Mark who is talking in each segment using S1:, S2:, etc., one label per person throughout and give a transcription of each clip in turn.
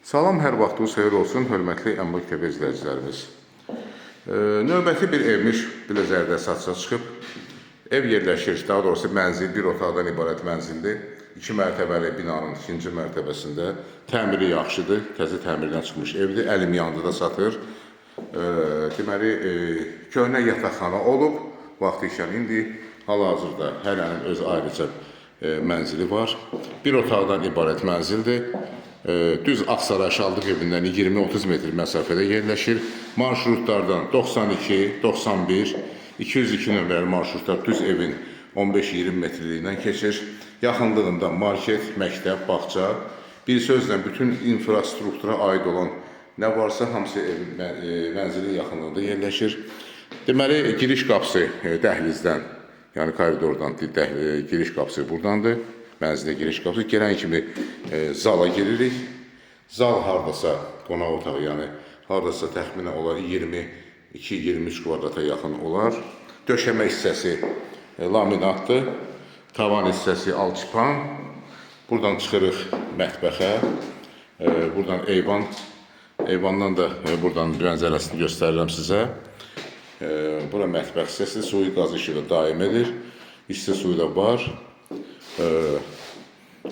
S1: Salam, hər vaxtınız xeyir olsun, hörmətli Əmlak TV izləyicilərimiz. Növbəti bir evmiş Biləcərdə satışa çıxıb. Ev yerləşir, daha doğrusu mənzil bir otaqdan ibarət mənzildir. 2 mərtəbəli binanın 2-ci mərtəbəsində. Təmiri yaxşıdır, təzə təmirdən çıxmış evdir, əlim yanında da satır. Deməli, köhnə yataqxana olub, vaxtı ikən indi hal-hazırda hərənin öz ayrıca mənzili var. Bir otaqdan ibarət mənzildir. Düz Aksaray Şaldıq evindən 20-30 metr məsafədə yerləşir. Marşrutlardan 92, 91, 202 nömrəli marşrutlar düz evin 15-20 metrliyindən keçir. Yaxınlığında market, məktəb, bağça, bir sözlə bütün infrastruktura aid olan nə varsa hamısı mənzilin yaxınlığında yerləşir. Deməli, giriş qapısı dəhlizdən, yəni koridordan giriş qapısı buradandır. Mənzilə giriş qapısı. Gələn kimi zala giririk. Zal hardasa qonaq otağı, yəni hardasa təxminən olar 22-23 kvadrata yaxın olar. Döşəmə hissəsi laminatdır. Tavan hissəsi alçıpan. Buradan çıxırıq mətbəxə. Buradan eyvan. Eyvandan da buradan mənzərəsini göstərirəm sizə. Bura mətbəx hissəsi. Suyu qaz işığı daim edir. İsti suyu da var.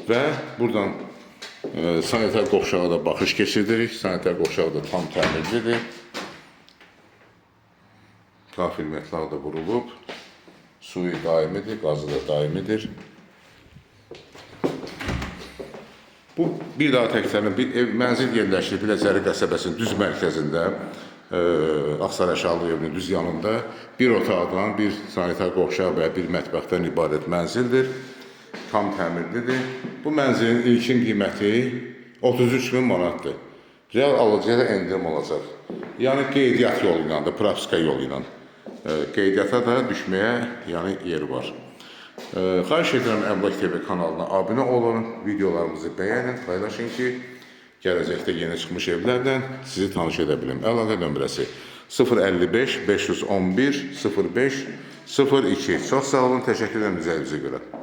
S1: Və buradan sanitar qovşağa da baxış keçirdirik. Sanitar qovşağı da tam təmirlidir. Kafil metal da vurulub. Suyu daimidir, qazı da daimidir. Bu bir daha təkrar bir ev mənzil yerləşir Biləcəri qəsəbəsinin düz mərkəzində. Aksaray Şaldıq evinin düz yanında bir otaqdan, bir sanitar qovşaq və bir mətbəxdən ibarət mənzildir. Tam təmirlidir. Bu mənzilin ilkin qiyməti 33.000 manatdır. Real alıcıya da endirim olacaq. Yəni qeydiyyat yolu ilə də, propiska yolu ilə. Qeydiyyata da düşməyə yer var. Xahiş edirəm Əmlak TV kanalına abunə olun, videolarımızı bəyənin, paylaşın ki, gələcəkdə yeni çıxmış evlərlə sizi tanış edə bilim. Əlaqə nömrəsi 055 511 05 02. Çox sağ olun, təşəkkür edirəm bizə görə.